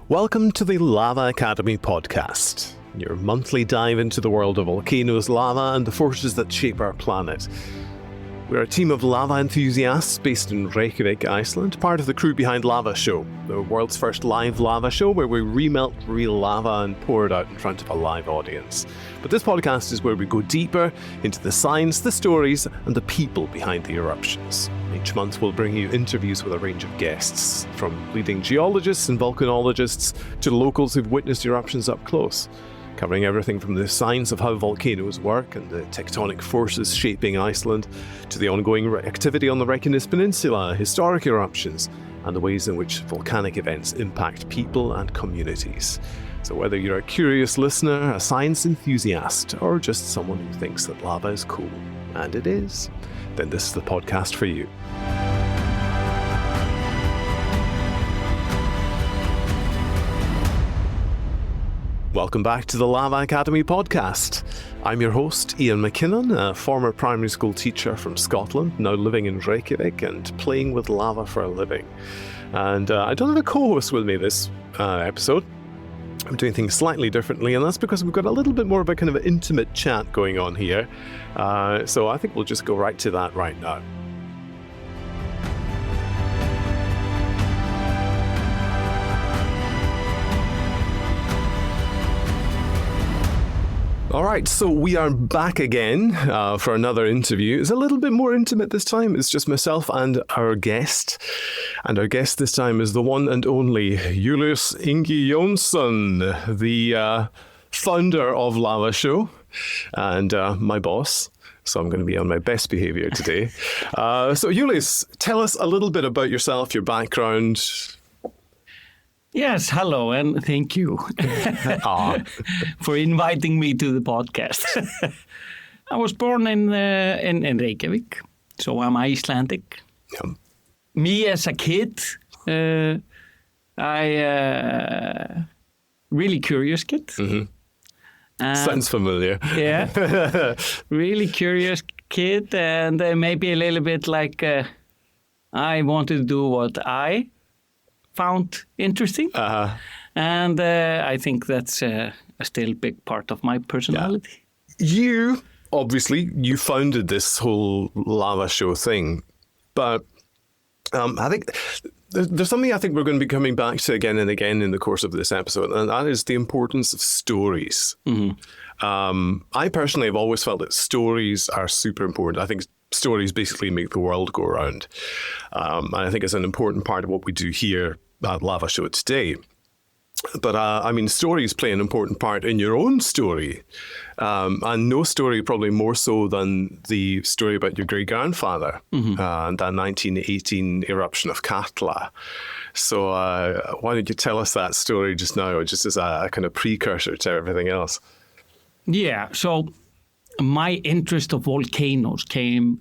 Welcome to the Lava Academy podcast, your monthly dive into the world of volcanoes, lava, and the forces that shape our planet. We're a team of lava enthusiasts based in Reykjavik, Iceland, part of the crew behind Lava Show, the world's first live lava show where we remelt real lava and pour it out in front of a live audience. But this podcast is where we go deeper into the science, the stories, and the people behind the eruptions. Each month we'll bring you interviews with a range of guests, from leading geologists and volcanologists to locals who've witnessed eruptions up close, covering everything from the science of how volcanoes work and the tectonic forces shaping Iceland, to the ongoing activity on the Reykjanes Peninsula, historic eruptions, and the ways in which volcanic events impact people and communities. So whether you're a curious listener, a science enthusiast, or just someone who thinks that lava is cool, and it is, then this is the podcast for you. Welcome back to the Lava Academy podcast. I'm your host, Iain MacKinnon, a former primary school teacher from Scotland, now living in Reykjavik and playing with lava for a living. And I don't have a co-host with me this episode. I'm doing things slightly differently, and that's because we've got a little bit more of a kind of intimate chat going on here. So I think we'll just go right to that right now. All right, so we are back again for another interview. It's a little bit more intimate this time. It's just myself and our guest. And our guest this time is the one and only Júlíus Ingi Jónsson, the founder of Lava Show and my boss. So I'm going to be on my best behavior today. So Júlíus, tell us a little bit about yourself, your background. Yes, hello, and thank you for inviting me to the podcast. I was born in Reykjavik, so I'm Icelandic. Yeah. Me as a kid, I really curious kid. Mm-hmm. Sounds familiar. Yeah, really curious kid, and maybe a little bit like I wanted to do what I found interesting. And I think that's a still big part of my personality. Yeah. You founded this whole Lava Show thing, but I think there's something I think we're going to be coming back to again and again in the course of this episode, and that is the importance of stories. Mm-hmm. I personally have always felt that stories are super important. I think stories basically make the world go round. And I think it's an important part of what we do here at Lava Show today. But stories play an important part in your own story. And no story probably more so than the story about your great-grandfather and that 1918 eruption of Katla. So why don't you tell us that story just now, just as a kind of precursor to everything else? Yeah, so my interest of volcanoes came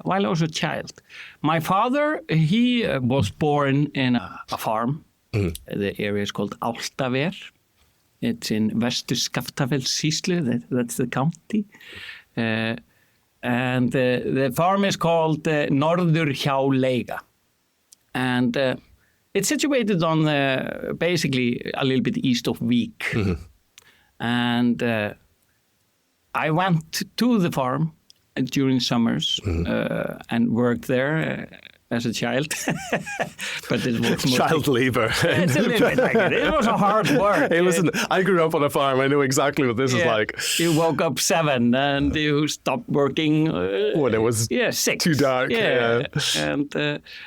while I was a child. My father, he was born in a farm. Mm-hmm. The area is called Álftaver. It's in Vestur-Skaftafellssýslu, that's the county. And the farm is called Norðurhjáleiga. And it's situated on basically a little bit east of Vík. Mm-hmm. And I went to the farm during summers and worked there as a child. But it was child labor. It's a little bit like it. It was a hard work. Hey, listen, I grew up on a farm. I know exactly what this is like. You woke up 7 and you stopped working when it was 6. Too dark. Yeah.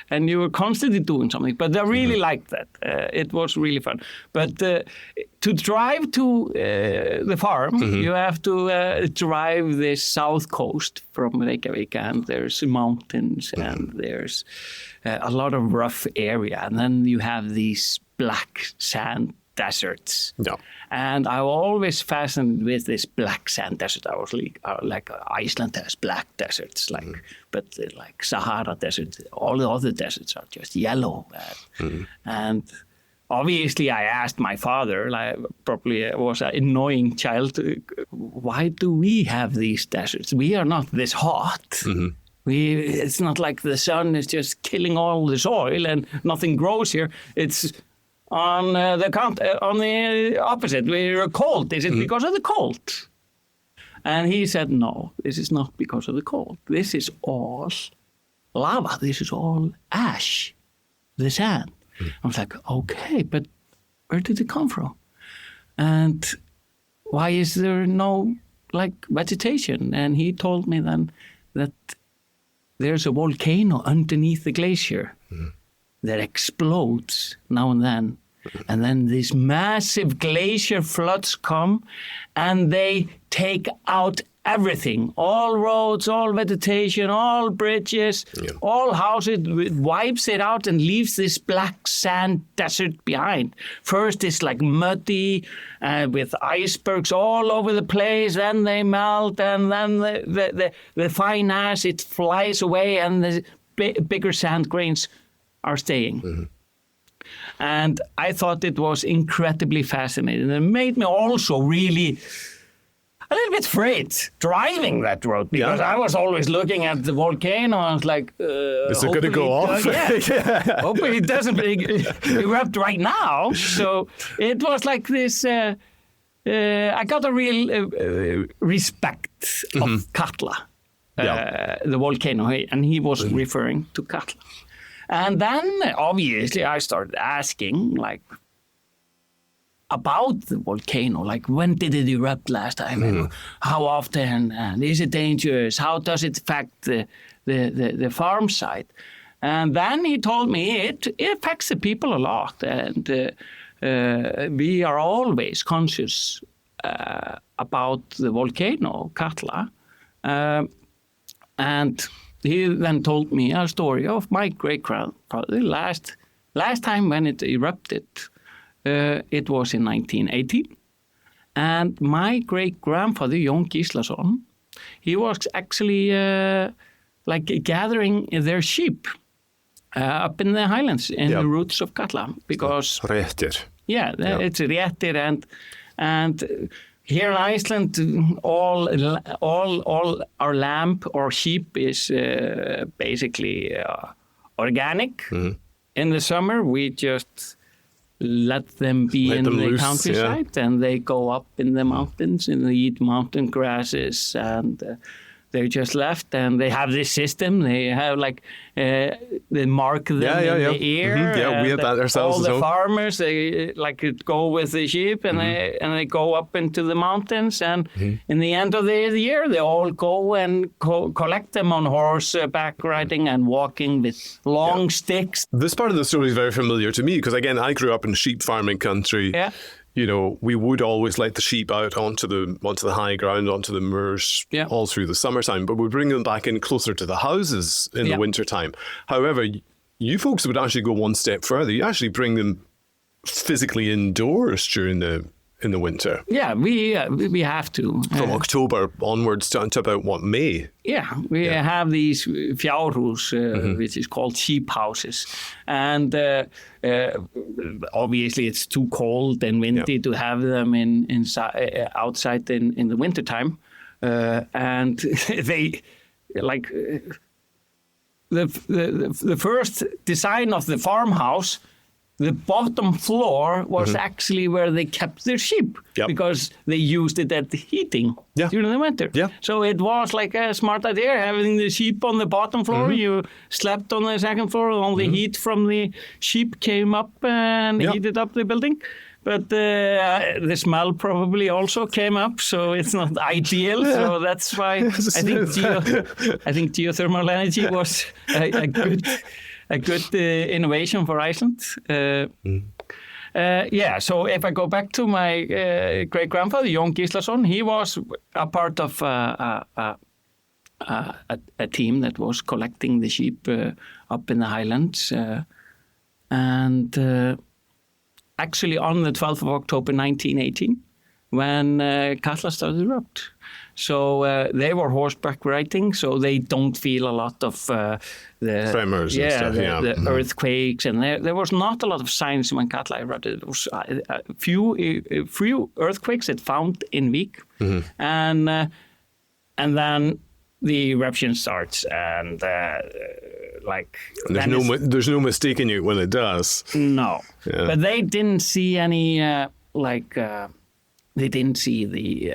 And you were constantly doing something. But I really liked that. It was really fun. But to drive to the farm, you have to drive the south coast from Reykjavik, and there's mountains and there's a lot of rough area, and then you have these black sand deserts. Yeah. And I always fascinated with this black sand desert. I was like Iceland has black deserts, but like Sahara desert, all the other deserts are just yellow. And obviously I asked my father, probably was an annoying child, why do we have these deserts? We are not this hot. Mm-hmm. It's not like the sun is just killing all the soil and nothing grows here. It's on the opposite. We're cold. Is it because of the cold? And he said, no, this is not because of the cold. This is all lava. This is all ash, the sand. I was like, okay, but where did it come from? And why is there no vegetation? And he told me then that there's a volcano underneath the glacier that explodes now and then. And then these massive glacier floods come and they take out everything, all roads, all vegetation, all bridges, all houses. It wipes it out and leaves this black sand desert behind. First it's like muddy with icebergs all over the place, then they melt, and then the fine ash, it flies away, and the bigger sand grains are staying. And I thought it was incredibly fascinating. It made me also really a little bit afraid driving that road, because I was always looking at the volcano and I was like, is it going to go off? Hopefully it doesn't erupt right now. So it was like this, I got a real respect of Katla, the volcano, and he was referring to Katla. And then, obviously, I started asking, about the volcano. When did it erupt last time? And how often? And is it dangerous? How does it affect the farm site? And then he told me it affects the people a lot. And we are always conscious about the volcano, Katla. And he then told me a story of my great-grandfather. Last time when it erupted, it was in 1918. And my great-grandfather, Jón Gíslason, he was actually gathering their sheep up in the highlands in the roots of Katla. Because Réttir. Yeah, it's Réttir, and here in Iceland, all our lamb or sheep is basically organic. In the summer, we just let them be in the countryside, and they go up in the mountains and they eat mountain grasses, and they're just left. And they have this system. They have they mark them in the ear. Yeah, we have that ourselves. All the farmers, they go with the sheep, and they go up into the mountains. And in the end of the year, they all go and collect them on horseback riding and walking with long sticks. This part of the story is very familiar to me because, again, I grew up in sheep farming country. Yeah. We would always let the sheep out onto the high ground, onto the moors, all through the summertime, but we'd bring them back in closer to the houses in the wintertime. However, you folks would actually go one step further. You actually bring them physically indoors during in the winter. Yeah, we have to. From October onwards to about, May? Yeah, we have these fjárhús, which is called sheep houses. And obviously it's too cold and windy to have them outside in the wintertime. And they, the first design of the farmhouse, the bottom floor was actually where they kept their sheep because they used it at the heating during the winter. Yeah. So it was like a smart idea, having the sheep on the bottom floor. You slept on the second floor. All the heat from the sheep came up and heated up the building. But the smell probably also came up, so it's not ideal. Yeah. So that's why I think geothermal energy was a good innovation for Iceland. So if I go back to my great-grandfather, Jón Gíslason, he was a part of a team that was collecting the sheep up in the highlands. Actually on the 12th of October 1918, when Katla started to erupt. So they were horseback riding, so they don't feel a lot of the tremors and stuff. The earthquakes, and there was not a lot of signs when Katla erupted. There was a few earthquakes that found in Vík, and then the eruption starts, and there's no mistaking it when it does. No, Yeah. but they didn't see any they didn't see the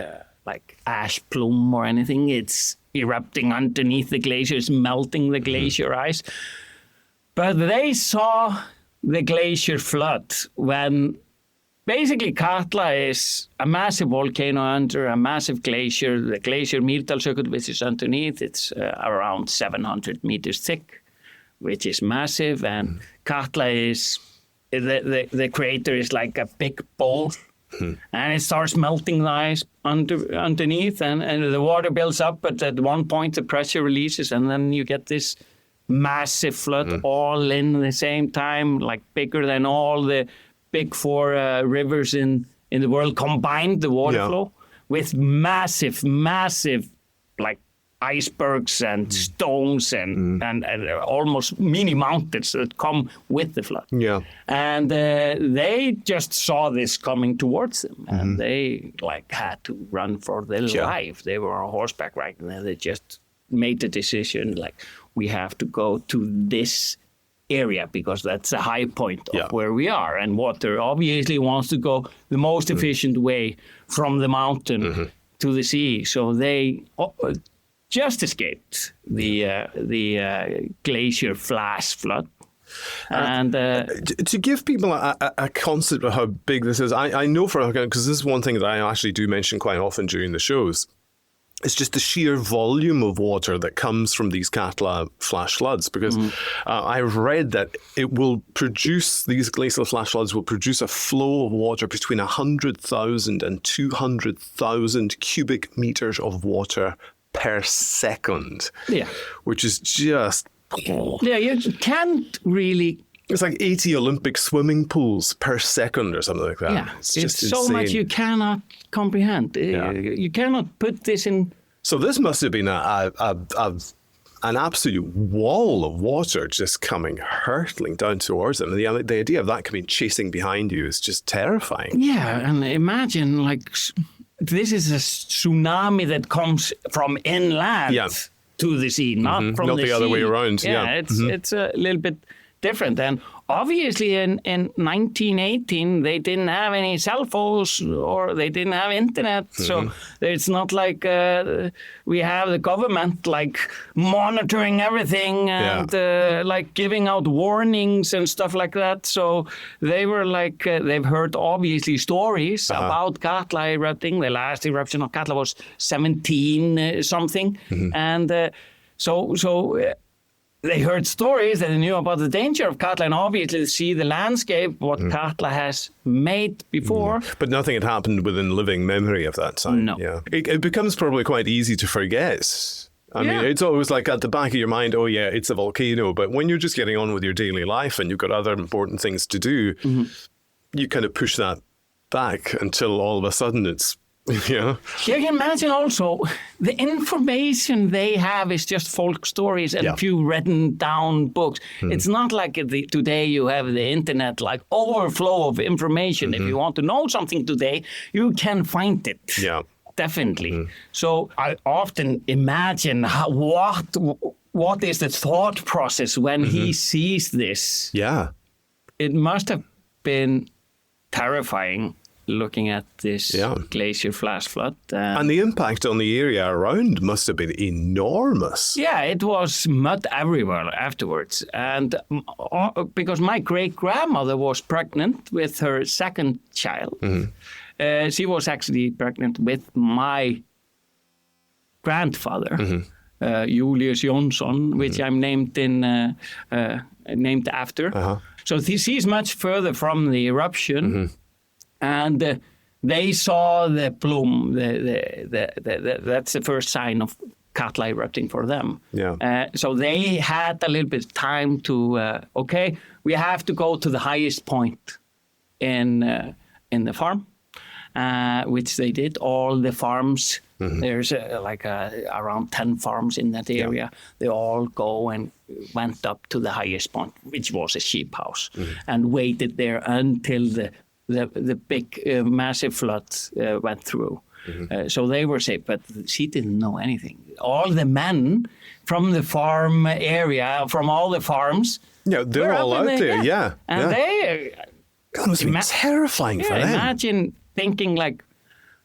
ash plume or anything. It's erupting underneath the glaciers, melting the glacier ice. But they saw the glacier flood when basically Katla is a massive volcano under a massive glacier. The glacier Mýrdalsjökull, which is underneath, it's around 700 meters thick, which is massive. And Katla is, the crater is like a big ball. And it starts melting the ice underneath, and the water builds up, but at one point the pressure releases, and then you get this massive flood all in the same time, like bigger than all the big four rivers in the world combined, the water flow, with massive, like icebergs and stones and almost mini mountains that come with the flood. Yeah. And they just saw this coming towards them, and they had to run for their life. They were on horseback right now. They just made the decision, we have to go to this area because that's the high point of where we are. And water obviously wants to go the most efficient way from the mountain to the sea. So they just escaped the glacier flash flood. And to give people a concept of how big this is, I know because this is one thing that I actually do mention quite often during the shows. It's just the sheer volume of water that comes from these Katla flash floods, because I've read that these glacial flash floods will produce a flow of water between 100,000 and 200,000 cubic meters of water per second. Yeah. Which is just... Yeah, you can't really... It's like 80 Olympic swimming pools per second or something like that. Yeah, it's just so insane. much you cannot comprehend. Yeah. You cannot put this in... So this must have been an absolute wall of water just coming hurtling down towards them. And the idea of that coming chasing behind you is just terrifying. Yeah, and imagine this is a tsunami that comes from inland to the sea, not from the sea. Not the other way around. Yeah, it's a little bit different. And obviously in 1918, they didn't have any cell phones or they didn't have internet. So it's not like we have the government monitoring everything and giving out warnings and stuff like that. So they were they've heard obviously stories about Katla erupting. The last eruption of Katla was 17 something. And so they heard stories that they knew about the danger of Katla, and obviously see the landscape, what Katla has made before. But nothing had happened within living memory of that time. No. Yeah. It becomes probably quite easy to forget. I mean, it's always at the back of your mind, oh yeah, it's a volcano. But when you're just getting on with your daily life and you've got other important things to do, you kind of push that back until all of a sudden it's... Yeah. You can imagine also the information they have is just folk stories and a few written down books. It's not like today you have the internet, overflow of information. If you want to know something today, you can find it. Yeah. Definitely. So I often imagine what is the thought process when he sees this. Yeah. It must have been terrifying. Looking at this glacier flash flood. And the impact on the area around must have been enormous. Yeah, it was mud everywhere afterwards. And because my great-grandmother was pregnant with her second child, she was actually pregnant with my grandfather, Júlíus Jónsson, which I'm named after. So she's much further from the eruption. And they saw the plume. That's the first sign of Katla erupting for them. Yeah. So they had a little bit of time to, we have to go to the highest point in the farm, which they did. All the farms, there's around 10 farms in that area. They all go and went up to the highest point, which was a sheep house, and waited there until the big massive flood went through. So they were safe, but she didn't know anything. All the men from the farm area, from all the farms, they're all out there, and they. God, it must be terrifying for them. Imagine thinking like,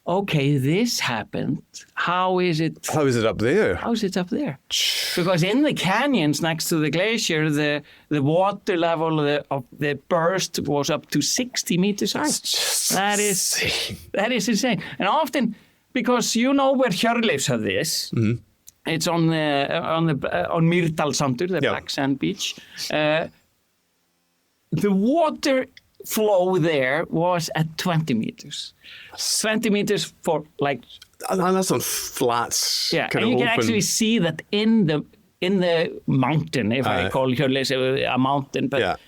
okay, this happened. How is it up there? How is it up there? Because in the canyons next to the glacier, the water level of the burst was up to 60 meters high. That is insane. And often, because you know where Hjörleifs have this, it's on Mýrdalsandur, the black sand beach. The water flow there was at 20 meters. 20 meters for like... And that's on flats. Yeah, kind and of you can open. actually see that in the mountain, if I call Hjörleifs a mountain, but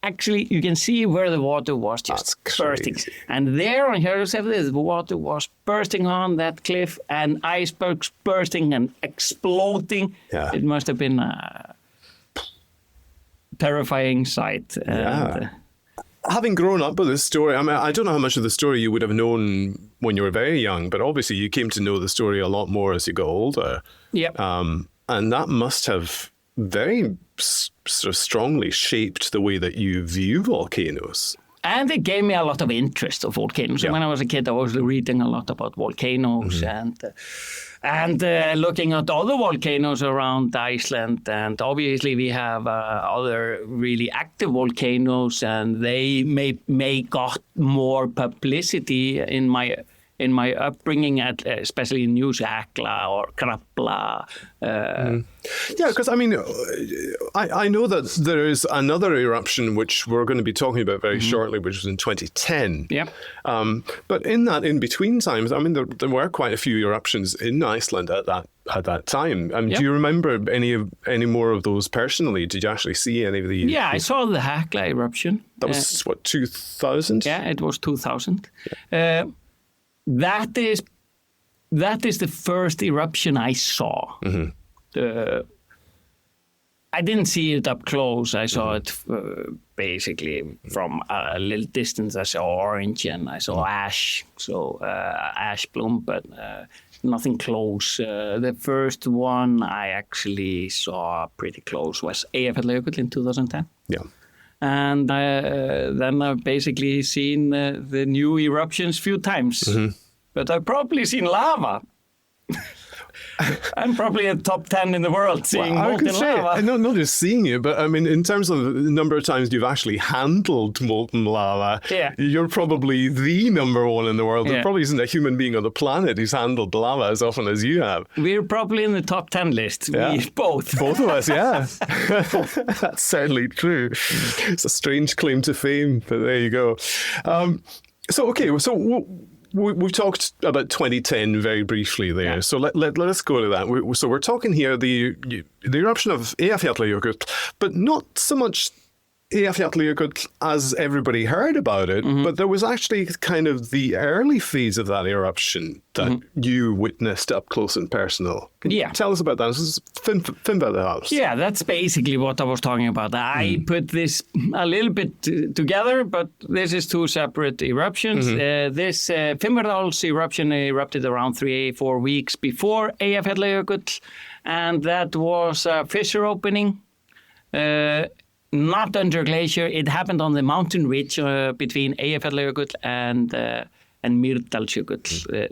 actually you can see where the water was just bursting. And there on Hjörleifs, the water was bursting on that cliff and icebergs bursting and exploding. Yeah. It must have been a terrifying sight. Having grown up with this story, I mean, I don't know how much of the story you would have known when you were very young, but obviously you came to know the story a lot more as you got older. Yep. And that must have very sort of strongly shaped the way that you view volcanoes. And it gave me a lot of interest of volcanoes. Yeah. When I was a kid, I was reading a lot about volcanoes and looking at other volcanoes around Iceland. And obviously we have other really active volcanoes, and they may got more publicity in my upbringing, especially in Katla or Katla. Yeah, because I mean, I know that there is another eruption which we're going to be talking about very shortly, which was in 2010. Yeah. But in that in-between times, I mean, there were quite a few eruptions in Iceland at that time. Do you remember any more of those personally? Did you actually see any of these? Yeah, I saw the Katla eruption. That was, 2000? Yeah, it was 2000. Yeah. That is the first eruption I saw. I didn't see it up close. I saw it basically from a little distance. I saw orange and I saw ash, ash bloom, but nothing close. The first one I actually saw pretty close was Eyjafjallajökull in 2010. Yeah. And then I've basically seen the new eruptions a few times. But I've probably seen lava. I'm probably a top 10 in the world seeing molten lava. Not just seeing it, but I mean, in terms of the number of times you've actually handled molten lava, you're probably the number one in the world. There probably isn't a human being on the planet who's handled lava as often as you have. We're probably in the top 10 list. Yeah. We both. Both of us, yeah. That's certainly true. It's a strange claim to fame, but there you go. We've talked about 2010 very briefly there, so let us go to that. So we're talking here the eruption of Eyjafjallajökull, but not so much Eyjafjallajökull as everybody heard about it, but there was actually kind of the early phase of that eruption that you witnessed up close and personal. Can you tell us about that? This is Fimmvörðuháls. Yeah, that's basically what I was talking about. I put this a little bit together, but this is two separate eruptions. This Fimmvörðuháls eruption erupted around 3-4 weeks before Eyjafjallajökull, and that was a fissure opening. Not under glacier. It happened on the mountain ridge between Eyjafjallajökull and Mýrdalsjökull,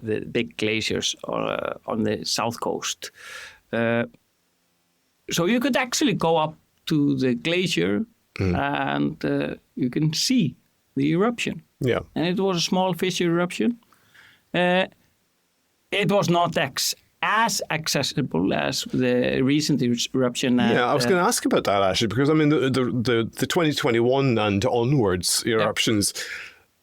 the big glaciers on the south coast. So you could actually go up to the glacier and you can see the eruption. Yeah. And it was a small fissure eruption. It was not as accessible as the recent eruption. I was going to ask about that actually, because I mean the 2021 and onwards eruptions,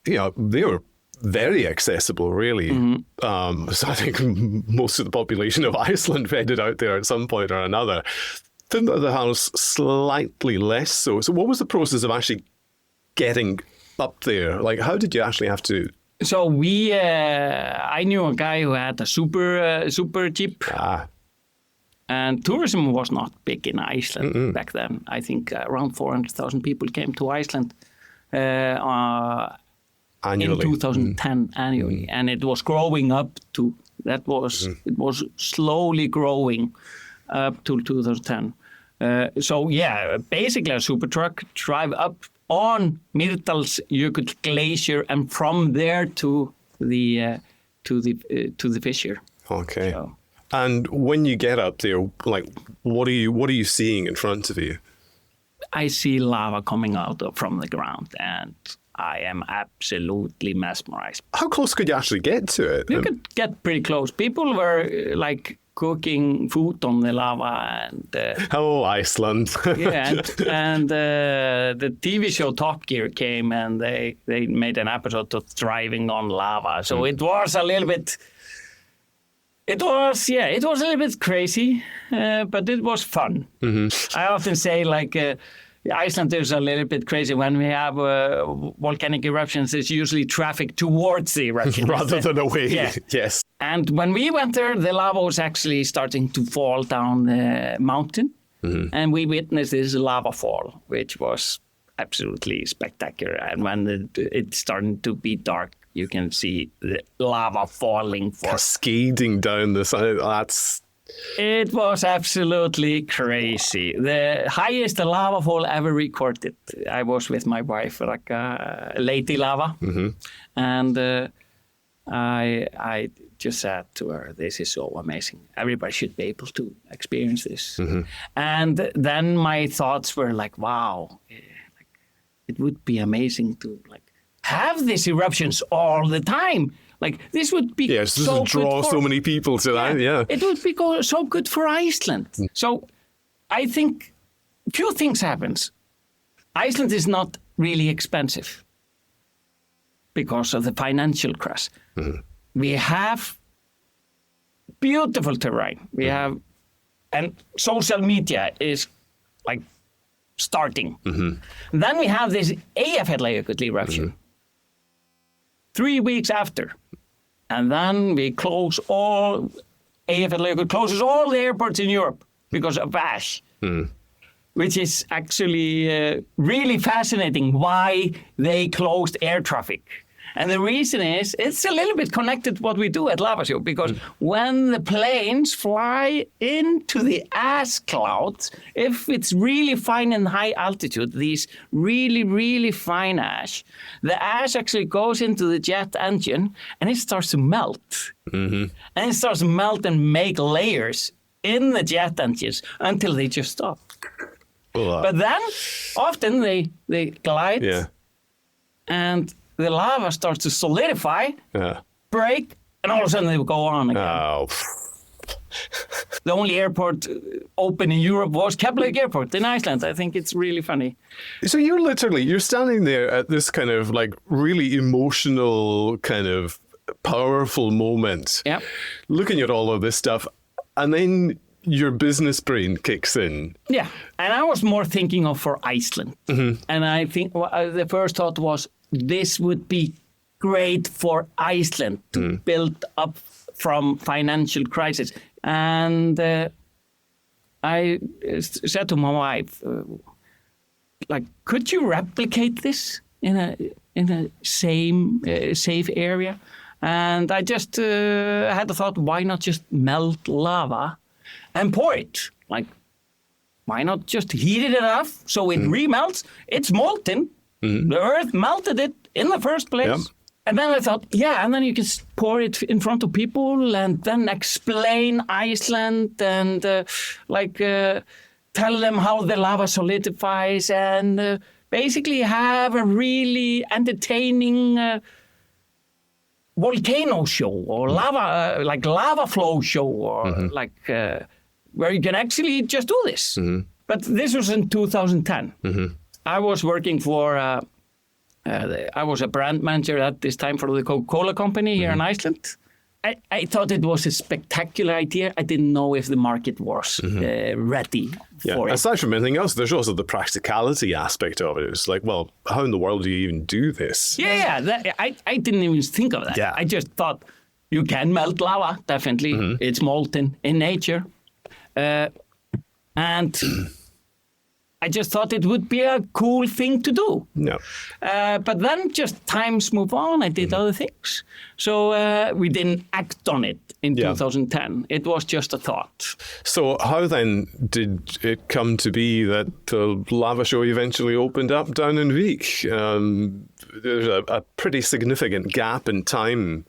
they were very accessible, really. So I think most of the population of Iceland headed out there at some point or another. Fimmvörðuháls slightly less so. So what was the process of actually getting up there? Like, how did you actually have to? So I knew a guy who had a super jeep. And tourism was not big in Iceland back then. I think around 400,000 people came to Iceland Annually. In 2010 annually, and it was growing up to it was slowly growing up to 2010. So yeah, basically a super truck drive up on Mýrdalsjökull glacier, and from there to the fissure. Okay. So. And when you get up there, like, what are you seeing in front of you? I see lava coming out from the ground, and I am absolutely mesmerized. How close could you actually get to it? You could get pretty close. People were like cooking food on the lava, and hello, Iceland. yeah, and the TV show Top Gear came, and they made an episode of driving on lava. So it was a little bit. It was a little bit crazy, but it was fun. Mm-hmm. I often say, like, Iceland is a little bit crazy. When we have volcanic eruptions, it's usually traffic towards the eruption. Rather than away, yeah. Yes. And when we went there, the lava was actually starting to fall down the mountain. Mm-hmm. And we witnessed this lava fall, which was absolutely spectacular. And when it's starting to be dark, you can see the lava falling. Cascading down the side. It was absolutely crazy. The highest lava fall ever recorded. I was with my wife, like Lady Lava. Mm-hmm. And I just said to her, this is so amazing. Everybody should be able to experience this. Mm-hmm. And then my thoughts were like, wow, it would be amazing to have these eruptions all the time. Like, this would be this would draw so many people to that, yeah. It would be so good for Iceland. So I think few things happens. Iceland is not really expensive because of the financial crash. Mm-hmm. We have beautiful terrain. We have, and social media is like starting. Mm-hmm. Then we have this Eyjafjallajökull eruption. Mm-hmm. 3 weeks after. And then we close Eyjafjallajökull closes all the airports in Europe because of ash. Mm. Which is actually really fascinating why they closed air traffic. And the reason is, it's a little bit connected to what we do at Lava Show, because when the planes fly into the ash clouds, if it's really fine in high altitude, these really, really fine ash, the ash actually goes into the jet engine and it starts to melt. Mm-hmm. And it starts to melt and make layers in the jet engines until they just stop. But then, often they glide and the lava starts to solidify, break, and all of a sudden they will go on again. Oh. The only airport open in Europe was Keflavík Airport in Iceland. I think it's really funny. So you're standing there at this kind of like really emotional, kind of powerful moment, looking at all of this stuff, and then your business brain kicks in. Yeah, and I was more thinking of for Iceland. Mm-hmm. And I think the first thought was, this would be great for Iceland to build up from financial crisis. And I said to my wife, like, could you replicate this in a safe area? And I just had the thought, why not just melt lava and pour it? Like, why not just heat it enough so it remelts? It's molten. Mm-hmm. The earth melted it in the first place. Yep. And then I thought, and then you can pour it in front of people and then explain Iceland and tell them how the lava solidifies and basically have a really entertaining volcano show or lava flow show or where you can actually just do this. Mm-hmm. But this was in 2010. Mm-hmm. I was working for, I was a brand manager at this time for the Coca-Cola company here in Iceland. I thought it was a spectacular idea. I didn't know if the market was ready for it. Aside from anything else, there's also the practicality aspect of it. It's like, well, how in the world do you even do this? I didn't even think of that. Yeah. I just thought, you can melt lava, definitely. Mm-hmm. It's molten in nature. And I just thought it would be a cool thing to do. No. But then just times move on. I did other things. So we didn't act on it in 2010. It was just a thought. So how then did it come to be that the lava show eventually opened up down in Vik? There's a pretty significant gap in time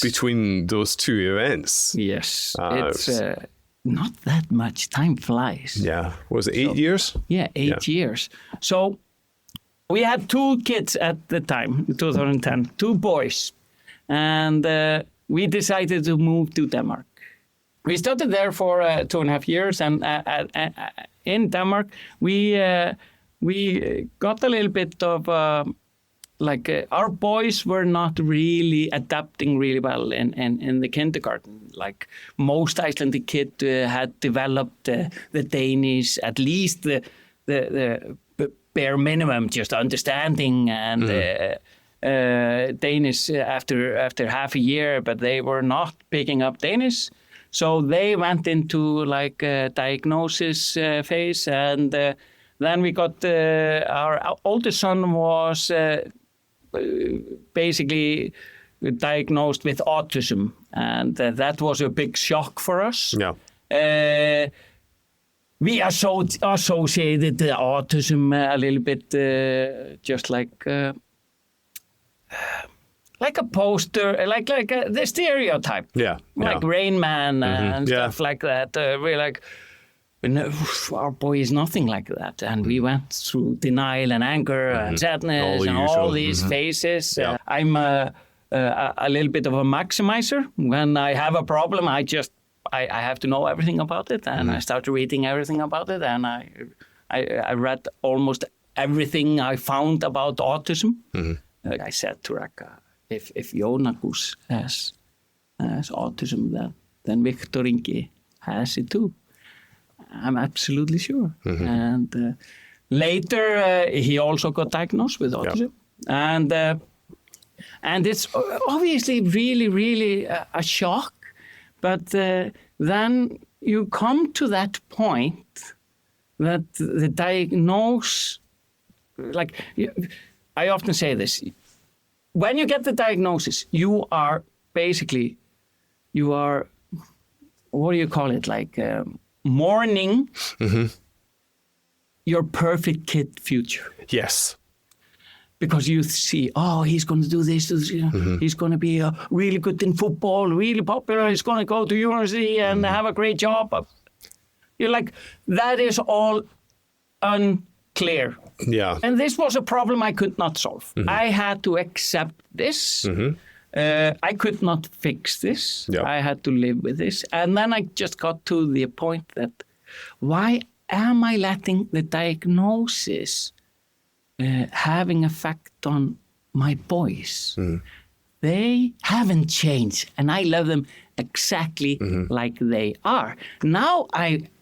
between those two events. Yes. It's not that much. Time flies. Yeah. Was it 8 years? Yeah, 8 years. So we had 2 kids at the time, in 2010, 2 boys. And we decided to move to Denmark. We started there for 2.5 years. And in Denmark, we got a little bit of... our boys were not really adapting really well in the kindergarten. Like most Icelandic kids had developed the Danish, at least the bare minimum, just understanding and Danish after half a year, but they were not picking up Danish. So they went into like a diagnosis phase, and then we got our oldest son was basically diagnosed with autism, and that was a big shock for us. Yeah. We associated the autism a little bit just like a poster, like the stereotype. Yeah. Like Rain Man and stuff like that. We're like, no, our boy is nothing like that. And we went through denial and anger and sadness and all these phases. Yeah. I'm a little bit of a maximizer. When I have a problem, I have to know everything about it. And I started reading everything about it. And I read almost everything I found about autism. I said to Raka, if Jónakus has autism, then Victor Ingi has it too. I'm absolutely sure. And later, he also got diagnosed with autism. Yeah. And it's obviously really, really a shock. But then you come to that point that the diagnosis, like I often say this, when you get the diagnosis, you are, what do you call it, like mourning your perfect kid future. Yes. Because you see, he's going to do this, he's going to be really good in football, really popular, he's going to go to university and have a great job. You're like, that is all unclear. Yeah. And this was a problem I could not solve. I had to accept this. I could not fix this. Yeah. I had to live with this. And then I just got to the point that, why am I letting the diagnosis having effect on my boys? They haven't changed, and I love them exactly like they are. Now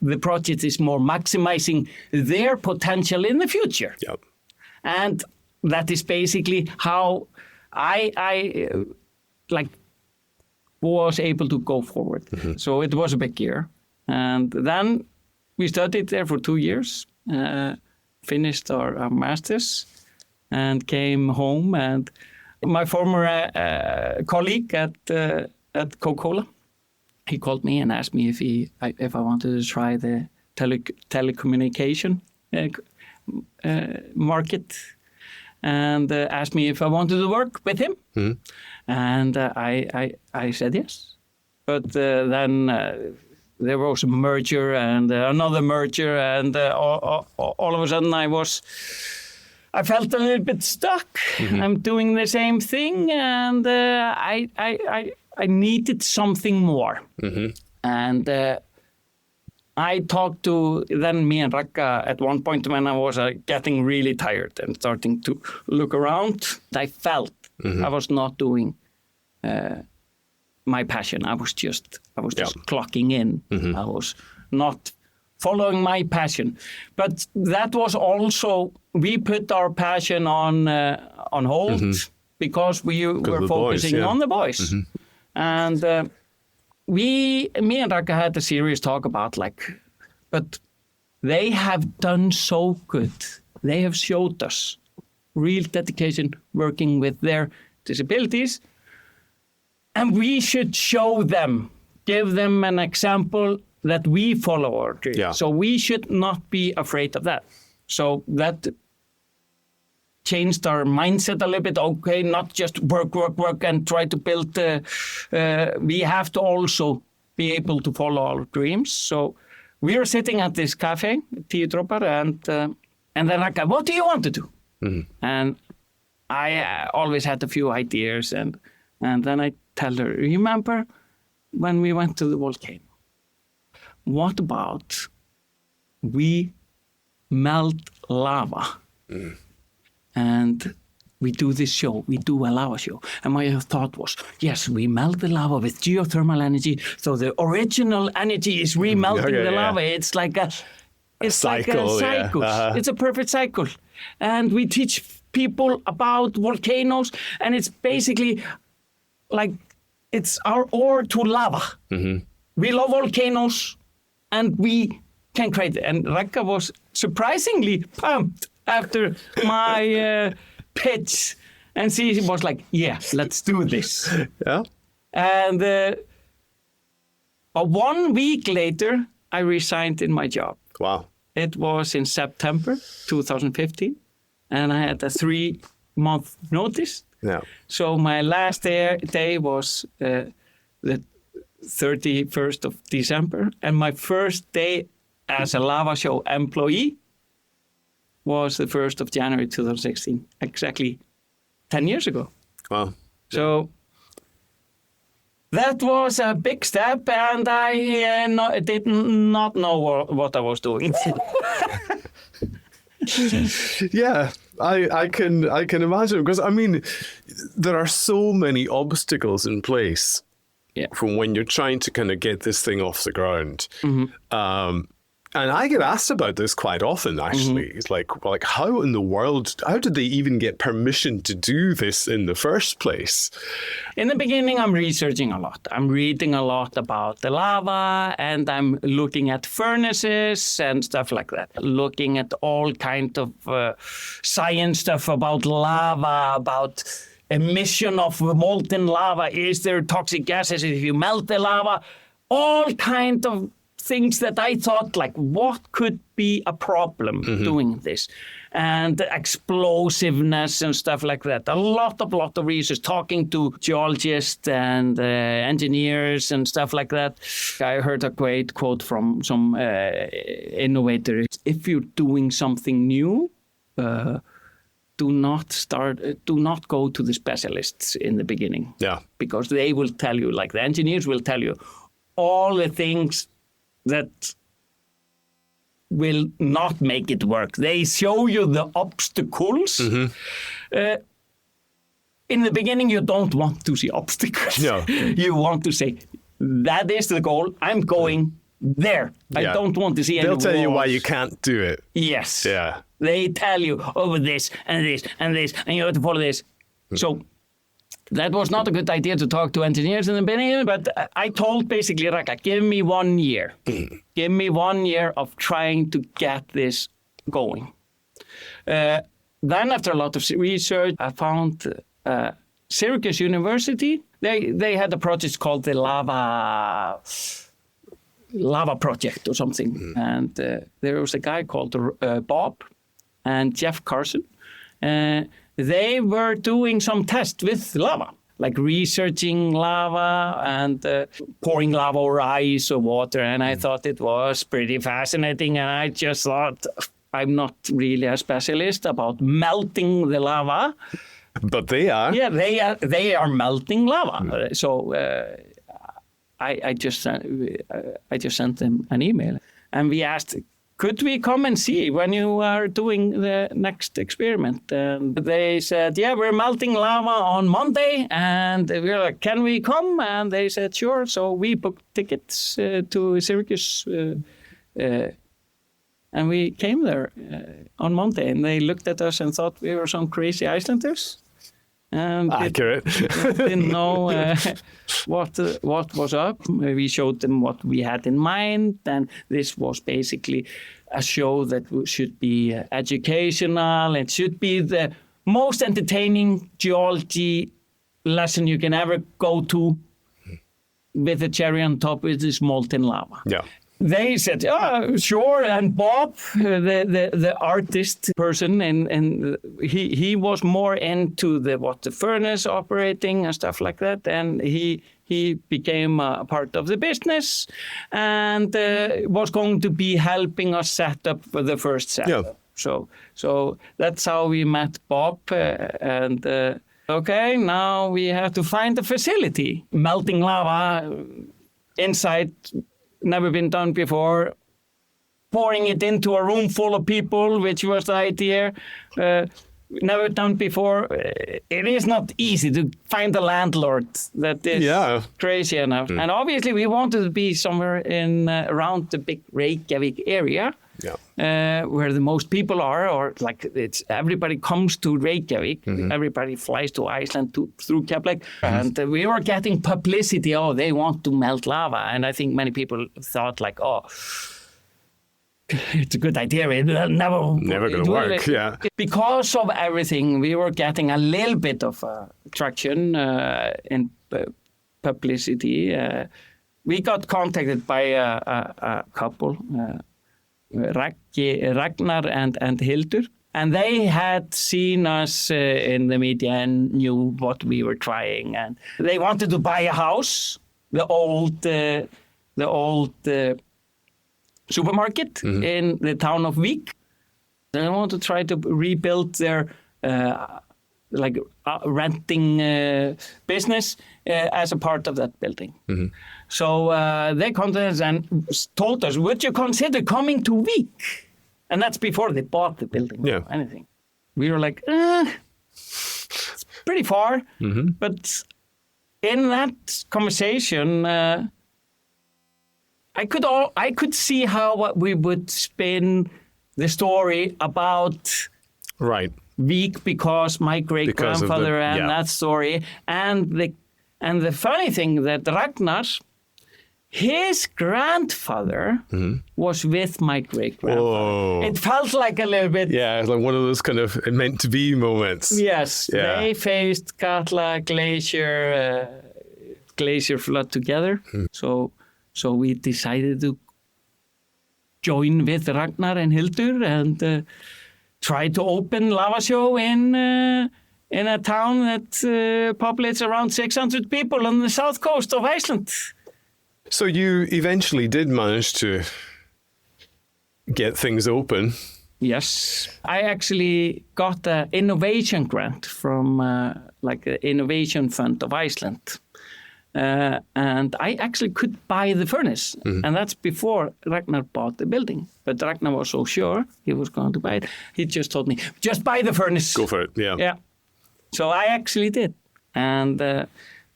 the project is more maximizing their potential in the future. Yep. And that is basically how I was able to go forward. So it was a big year. And then we studied there for 2 years, finished our masters, and came home. And my former colleague at Coca-Cola, he called me and asked me if I wanted to try the telecommunication market, and asked me if I wanted to work with him. And I said yes. But then there was a merger and another merger, and all of a sudden I felt a little bit stuck. I'm doing the same thing, and I needed something more. And I talked to then me and Raka at one point when I was getting really tired and starting to look around. I felt I was not doing my passion. I was just clocking in. I was not following my passion. But that was also, we put our passion on hold because we were focusing on the boys. And me and Raka had a serious talk about but they have done so good. They have showed us real dedication working with their disabilities. And we should show them, give them an example that we follow our dream. Yeah. So we should not be afraid of that. So that changed our mindset a little bit. Okay, not just work, and try to build. We have to also be able to follow our dreams. So we are sitting at this cafe, Tíudropar, and then I go, what do you want to do? Mm-hmm. And I always had a few ideas, and then I tell her, remember when we went to the volcano? What about we melt lava? Mm. And we do this show, we do a lava show. And my thought was, yes, we melt the lava with geothermal energy, so the original energy is remelting the lava. It's like a cycle. Yeah. Uh-huh. It's a perfect cycle. And we teach people about volcanoes, and it's basically like it's our ode to lava. Mm-hmm. We love volcanoes, and we can create it. And Ragga was surprisingly pumped after my pitch, and she was like, yeah, let's do this. Yeah. And 1 week later, I resigned in my job. Wow. It was in September 2015, and I had a 3-month notice. Yeah. So my last day was the 31st of December, and my first day as a Lava Show employee was the 1st of January 2016, exactly 10 years ago. Wow. So that was a big step, and I did not know what I was doing. Yeah, I can imagine, because I mean, there are so many obstacles in place. Yeah. From when you're trying to kind of get this thing off the ground. Mm-hmm. And I get asked about this quite often, actually. Mm-hmm. It's like, how in the world, how did they even get permission to do this in the first place? In the beginning, I'm researching a lot. I'm reading a lot about the lava, and I'm looking at furnaces and stuff like that. Looking at all kind of science stuff about lava, about emission of molten lava. Is there toxic gases if you melt the lava? All kind of things that I thought, like, what could be a problem doing this? And explosiveness and stuff like that. A lot of research, talking to geologists and engineers and stuff like that. I heard a great quote from some innovator. If you're doing something new, do not go to the specialists in the beginning. Yeah. Because they will tell you, like the engineers will tell you, all the things that will not make it work. They show you the obstacles. Mm-hmm. In the beginning, you don't want to see obstacles. No. You want to say, that is the goal. I'm going there. Yeah. I don't want to see any walls. They'll tell you why you can't do it. Yes. Yeah. They tell you over this and this and this, and you have to follow this. Mm. So that was not a good idea to talk to engineers in the beginning, but I told basically Ragga, give me 1 year. Give me 1 year of trying to get this going. Then after a lot of research, I found Syracuse University. They had a project called the Lava Project or something. Mm. And there was a guy called Bob and Jeff Carson. They were doing some tests with lava, like researching lava and pouring lava over ice or water. And I thought it was pretty fascinating. And I just thought, I'm not really a specialist about melting the lava. But they are. Yeah, they are melting lava. Mm. So I just sent them an email. And we asked, could we come and see when you are doing the next experiment? And they said, yeah, we're melting lava on Monday. And we were like, can we come? And they said, sure. So we booked tickets to Syracuse. And we came there on Monday. And they looked at us and thought we were some crazy Icelanders. And accurate. Didn't know what was up. We showed them what we had in mind, and this was basically a show that should be educational. It should be the most entertaining geology lesson you can ever go to, with a cherry on top, which is molten lava. Yeah. They said, "Oh, sure." And Bob, the artist person, and he was more into the furnace operating and stuff like that. And he became a part of the business, and was going to be helping us set up the first setup. Yeah. So that's how we met Bob. Okay, now we have to find the facility. Melting lava inside. Never been done before. Pouring it into a room full of people, which was the idea. Never done before. It is not easy to find a landlord that is crazy enough. And obviously we wanted to be somewhere in around the big Reykjavik area. Where the most people are, or like everybody comes to Reykjavik, everybody flies to Iceland through Katla, and we were getting publicity. Oh, they want to melt lava, and I think many people thought like, oh, it's a good idea. It'll never going to work. Yeah, because of everything, we were getting a little bit of traction in publicity. We got contacted by a couple. Ragnar and Hildur, and they had seen us in the media and knew what we were trying, and they wanted to buy a house, the old supermarket in the town of Vík. They want to try to rebuild their renting business as a part of that building. So they contacted us and told us, would you consider coming to Vík? And that's before they bought the building or anything. We were like, it's pretty far. But in that conversation, I could see how we would spin the story about Vík, because my great-grandfather and that story. And the funny thing that Ragnar, his grandfather was with my great-grandfather. It felt like a little bit... Yeah, it's like one of those kind of meant-to-be moments. Yes, they faced Katla glacier flood together. So we decided to join with Ragnar and Hildur and try to open lava show in a town that populates around 600 people on the south coast of Iceland. So you eventually did manage to get things open. Yes. I actually got an innovation grant from the Innovation Fund of Iceland. And I actually could buy the furnace. And that's before Ragnar bought the building. But Ragnar was so sure he was going to buy it. He just told me, just buy the furnace. Go for it, yeah. So I actually did. And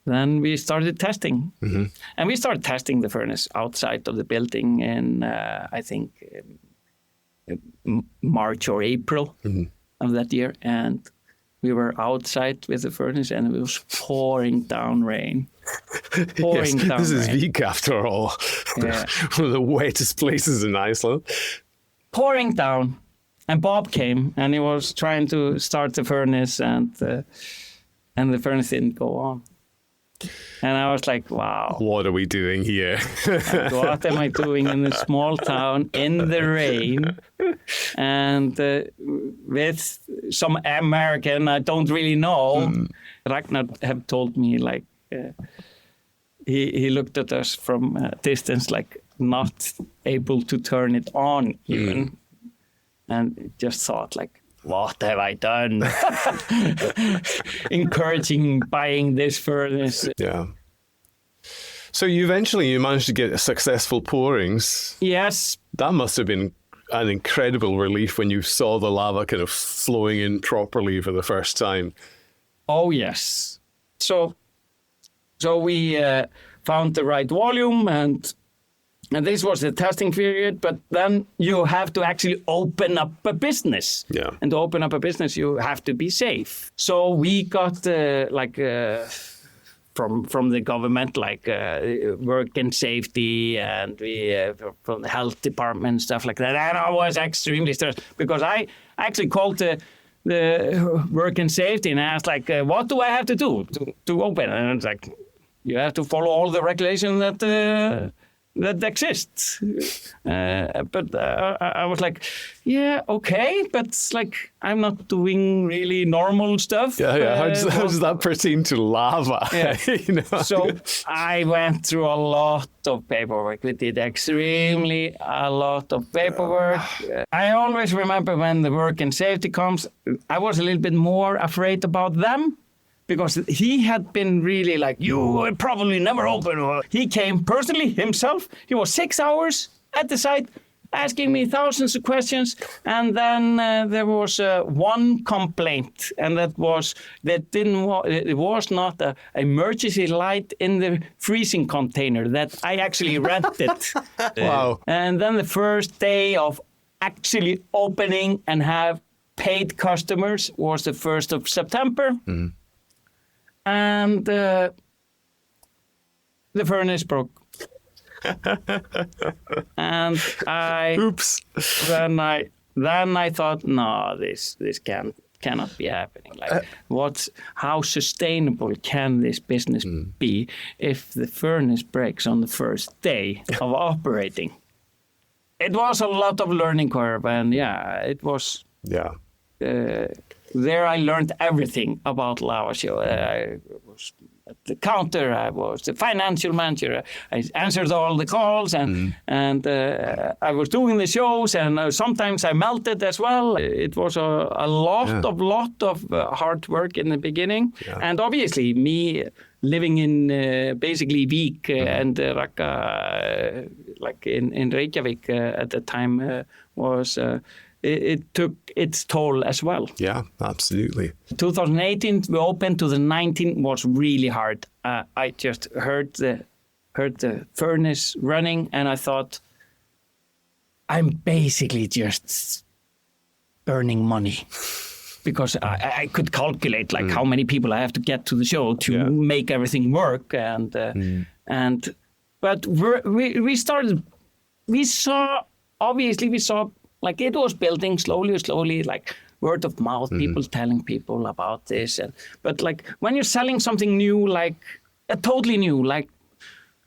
then we started testing. And we started testing the furnace outside of the building in, I think, March or April of that year. And we were outside with the furnace and it was pouring down rain. This is Vík after all. One of the wettest places in Iceland. Pouring down. And Bob came and he was trying to start the furnace and the furnace didn't go on. And I was like, wow. What are we doing here? What am I doing in a small town in the rain? And with some American I don't really know. Ragnar have told me like, he looked at us from a distance like not able to turn it on even. And just thought like, what have I done? Encouraging buying this furnace. Yeah. So you managed to get successful pourings. Yes. That must have been an incredible relief when you saw the lava kind of flowing in properly for the first time. Oh, yes. So we found the right volume and this was the testing period, but then you have to actually open up a business. Yeah. And to open up a business, you have to be safe. So we got from the government, like work and safety, and from the health department, stuff like that. And I was extremely stressed because I actually called the work and safety and asked, like, what do I have to do to open? And it's like, you have to follow all the regulations that exists. But I was like, yeah, okay, but it's like I'm not doing really normal stuff. Yeah. How does that pertain to lava? Yeah. So I went through a lot of paperwork. We did a lot of paperwork. I always remember when the work and safety comes, I was a little bit more afraid about them. Because he had been really like, you will probably never open. He came personally himself. He was 6 hours at the site asking me thousands of questions. And then there was one complaint, and it was not an emergency light in the freezing container that I actually rented. Wow. And then the first day of actually opening and have paid customers was the 1st of September. Mm. And the furnace broke. And Oops. Then I thought, no, this cannot be happening. Like, how sustainable can this business be if the furnace breaks on the first day of operating? It was a lot of learning curve, and it was. Yeah. There I learned everything about Lava Show. I was at the counter, I was the financial manager, I answered all the calls, and I was doing the shows, and sometimes I melted as well. It was a lot of hard work in the beginning, and obviously me living in basically Vík and Raqqa, like in Reykjavik at the time, was... It took its toll as well. Yeah, absolutely. 2018, we opened. 2019 was really hard. I just heard the furnace running, and I thought, I'm basically just burning money. Because I could calculate like how many people I have to get to the show to make everything work, but we saw like it was building slowly, like word of mouth, people telling people about this. But like when you're selling something new, like totally new, like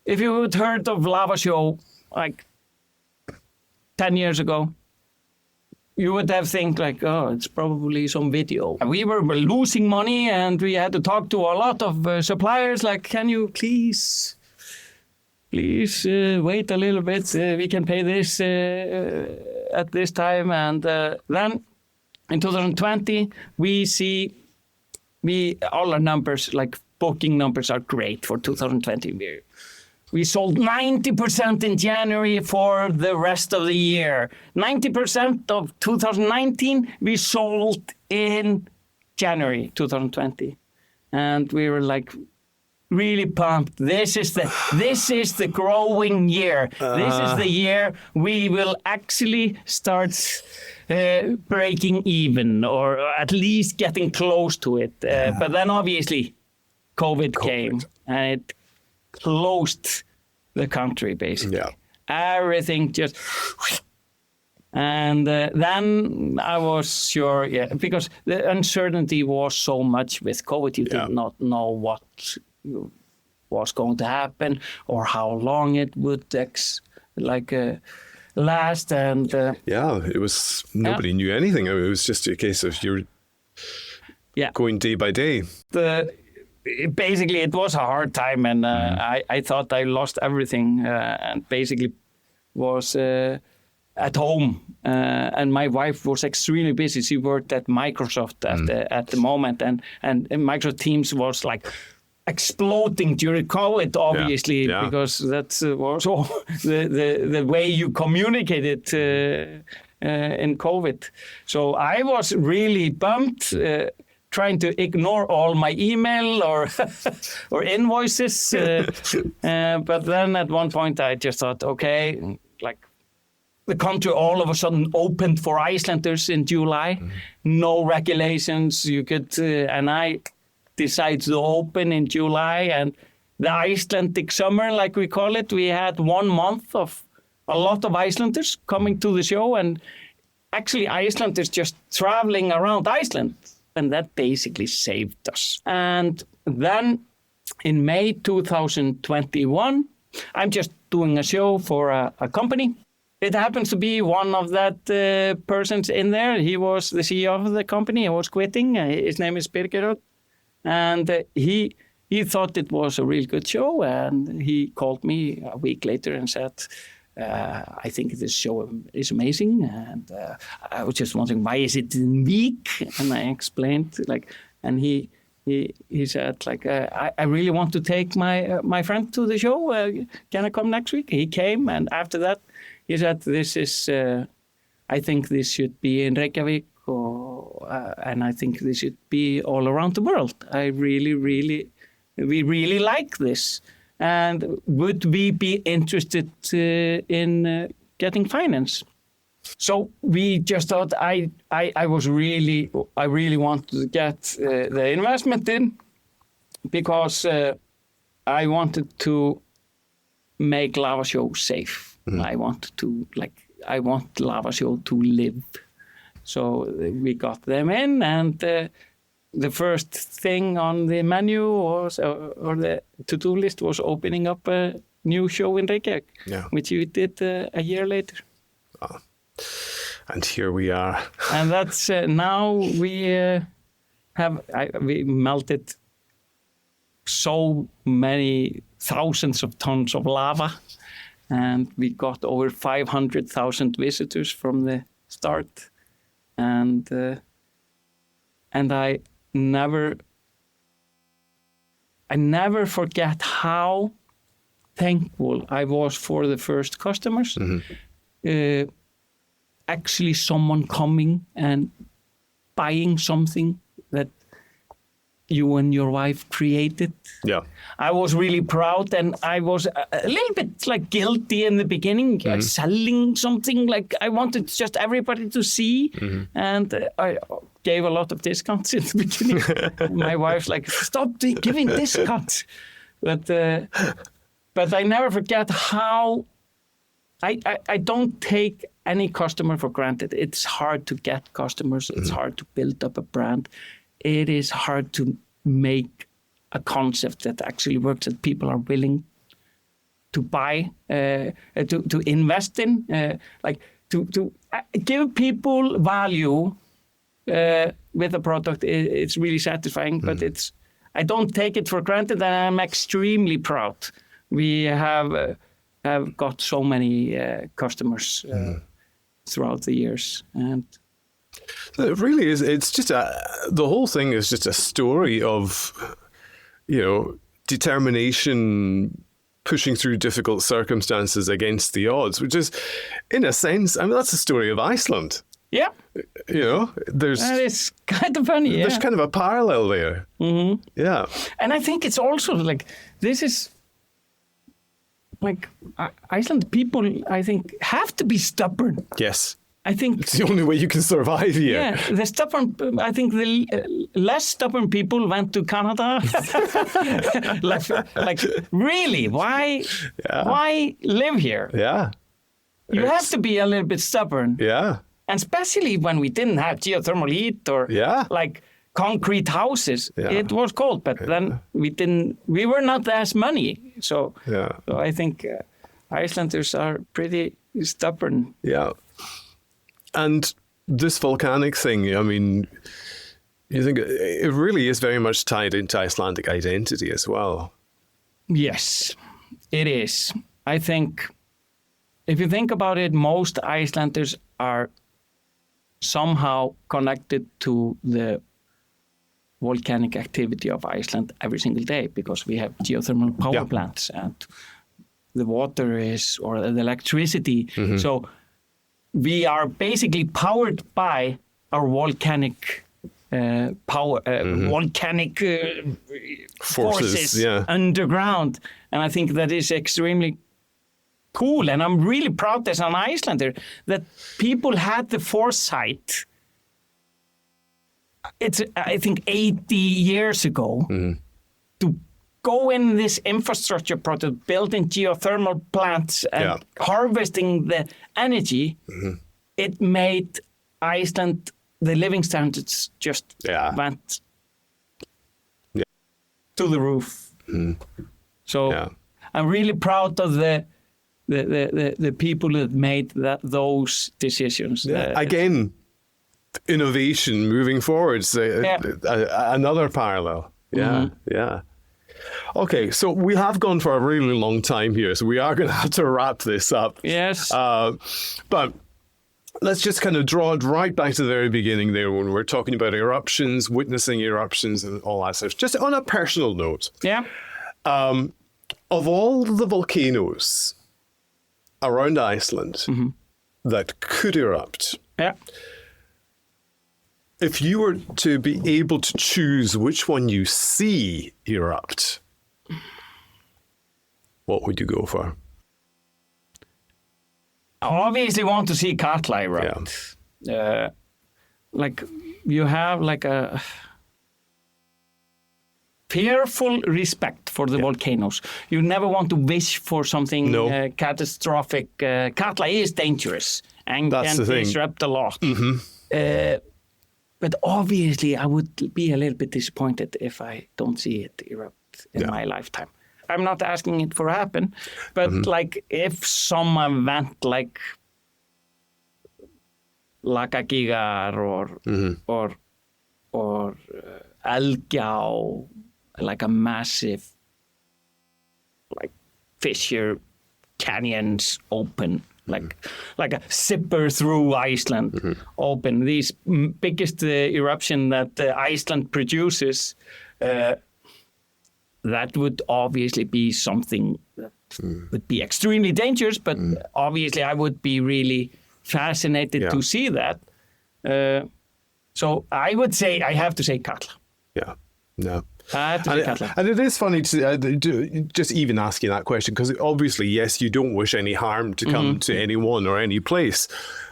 if you had heard of Lava Show like 10 years ago, you would have think like, oh, it's probably some video. We were losing money, and we had to talk to a lot of suppliers, like, can you please wait a little bit, we can pay this at this time. And then in 2020, we see all our numbers, like booking numbers, are great for 2020. We sold 90% in January for the rest of the year. 90% of 2019, we sold in January 2020. And we were like, really pumped. This is the growing year. This is the year we will actually start breaking even, or at least getting close to it. But then obviously COVID came, and it closed the country basically. Yeah. Everything just... And then I was sure, because the uncertainty was so much with COVID. You did not know what was going to happen or how long it would last, and it was nobody knew anything. I mean, it was just a case of you're going day by day. Basically it was a hard time, and I thought I lost everything, and basically was at home, and my wife was extremely busy. She worked at Microsoft at the moment, and Microsoft Teams was like exploding during COVID, obviously, because that's also the way you communicated in COVID. So I was really bummed, trying to ignore all my email or invoices. But then at one point I just thought, okay, like the country all of a sudden opened for Icelanders in July. No regulations. You could, and I decided to open in July, and the Icelandic summer, like we call it, we had 1 month of a lot of Icelanders coming to the show, and actually Icelanders just traveling around Iceland, and that basically saved us. And then in May 2021, I'm just doing a show for a company. It happens to be one of that persons in there. He was the CEO of the company. He was quitting. His name is Birger. And he thought it was a really good show. And he called me a week later and said, I think this show is amazing. And I was just wondering, why is it in week? And I explained, and he said, I really want to take my friend to the show. Can I come next week? He came, and after that, he said, this is, I think this should be in Reykjavik, and I think this should be all around the world. We really like this. And would we be interested in getting finance? So we just thought I really wanted to get the investment in, because I wanted to make Lava Show safe. Mm-hmm. I want Lava Show to live. So we got them in, and the first thing on the menu was, or the to-do list was opening up a new show in Reykjavik, which we did a year later. Oh. And here we are. And that's now we melted so many thousands of tons of lava, and we got over 500,000 visitors from the start. And I never forget how thankful I was for the first customers. Mm-hmm. Actually, someone coming and buying something that you and your wife created. Yeah, I was really proud, and I was a little bit guilty in the beginning, mm-hmm. Selling something. I wanted just everybody to see, mm-hmm. and I gave a lot of discounts in the beginning. My wife's like, "Stop giving discounts," but I never forget how I don't take any customer for granted. It's hard to get customers. Mm-hmm. It's hard to build up a brand. It is hard to make a concept that actually works, that people are willing to buy, to invest in, to give people value with a product. It's really satisfying, mm-hmm. but I don't take it for granted, and I'm extremely proud. We have got so many customers throughout the years, and it really is. It's just the whole thing is just a story of, determination, pushing through difficult circumstances against the odds, which is, in a sense, that's the story of Iceland. Yeah. That is kind of funny. There's kind of a parallel there. Mm-hmm. Yeah. And I think it's also this is Iceland people, I think, have to be stubborn. Yes. I think it's the only way you can survive here. Yeah, the stubborn. I think the less stubborn people went to Canada. Really, why? Yeah. Why live here? Yeah, you have to be a little bit stubborn. Yeah, and especially when we didn't have geothermal heat or concrete houses. Yeah. It was cold, but then we didn't. We were not as money, so I think Icelanders are pretty stubborn. Yeah. And this volcanic thing, you think it really is very much tied into Icelandic identity as well. Yes, it is. I think if you think about it, most Icelanders are somehow connected to the volcanic activity of Iceland every single day, because we have geothermal power plants and the water or the electricity. Mm-hmm. So we are basically powered by our volcanic power, mm-hmm. volcanic forces underground. And I think that is extremely cool. And I'm really proud as an Icelander that people had the foresight it's, I think, 80 years ago to go in this infrastructure project, building geothermal plants and harvesting the energy. It made Iceland, the living standards just went to the roof. So I'm really proud of the people that made those decisions. Again, innovation moving forward. Another parallel. Yeah. Okay, so we have gone for a really long time here, so we are going to have to wrap this up. Yes. But let's just kind of draw it right back to the very beginning there when we're talking about eruptions, witnessing eruptions and all that stuff. Just on a personal note. Yeah. Of all the volcanoes around Iceland that could erupt, if you were to be able to choose which one you see erupt, what would you go for? I obviously want to see Katla erupt. Like you have like a fearful respect for the volcanoes. You never want to wish for something catastrophic. Katla is dangerous and can disrupt a lot. But obviously, I would be a little bit disappointed if I don't see it erupt in my lifetime. I'm not asking it for happen, but like if some event like Lakagigar or Elgjá, like a massive like fissure canyons open. Like a zipper through Iceland open. These biggest eruption that Iceland produces, that would obviously be something that would be extremely dangerous, but obviously I would be really fascinated to see that. So I would say, I have to say Katla. Yeah, no. And it is funny to just even asking that question, because obviously, yes, you don't wish any harm to come to anyone or any place.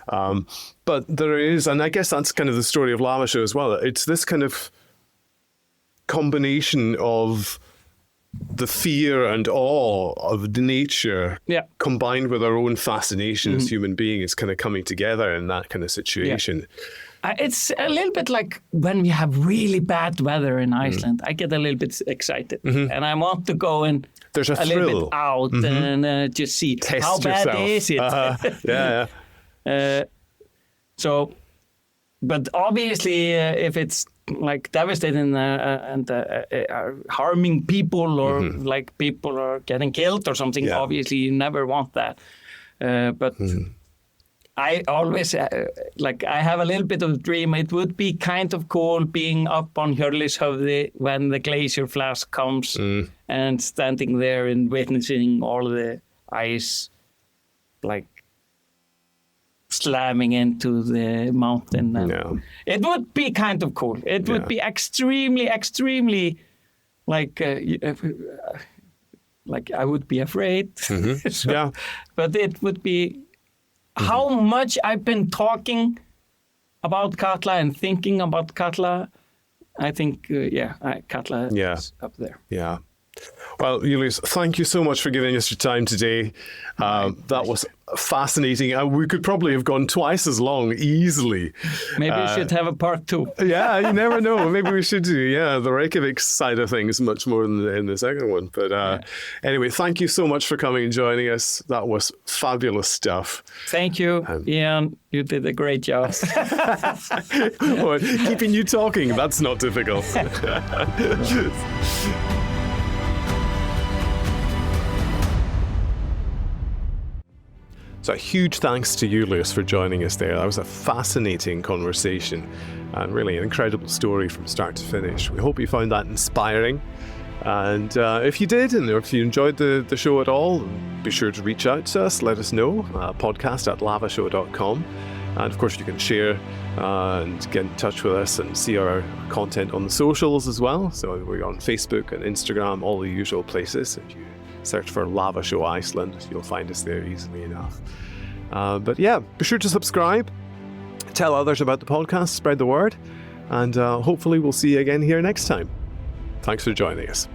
But there is, and I guess that's kind of the story of Lava Show as well. It's this kind of combination of the fear and awe of the nature combined with our own fascination as human beings kind of coming together in that kind of situation. It's a little bit like when we have really bad weather in Iceland. I get a little bit excited, and I want to go and there's a little bit out and just see test how bad yourself. Is it. So, but obviously, if it's like devastating and harming people, or like people are getting killed or something, obviously you never want that. But I always, I have a little bit of a dream. It would be kind of cool being up on Hjörleifshöfði when the glacier flash comes and standing there and witnessing all the ice, like, slamming into the mountain. And it would be kind of cool. It would be extremely, extremely, like I would be afraid. But it would be... How much I've been talking about Katla and thinking about Katla, I think, Katla is up there. Yeah. Well, Júlíus, thank you so much for giving us your time today. That was fascinating. We could probably have gone twice as long easily. Maybe we should have a part 2. Yeah, you never know. Maybe we should do. Yeah, the Reykjavik side of things much more than in the second one. But anyway, thank you so much for coming and joining us. That was fabulous stuff. Thank you, Ian. You did a great job. Well, keeping you talking, that's not difficult. So a huge thanks to Júlíus for joining us there. That was a fascinating conversation and really an incredible story from start to finish. We hope you found that inspiring. And if you did, and if you enjoyed the show at all, be sure to reach out to us, let us know, podcast@lavashow.com. And of course you can share and get in touch with us and see our content on the socials as well. So we're on Facebook and Instagram, all the usual places. If you search for Lava Show Iceland, you'll find us there easily enough. But yeah, be sure to subscribe, tell others about the podcast, spread the word. and hopefully we'll see you again here next time. Thanks for joining us.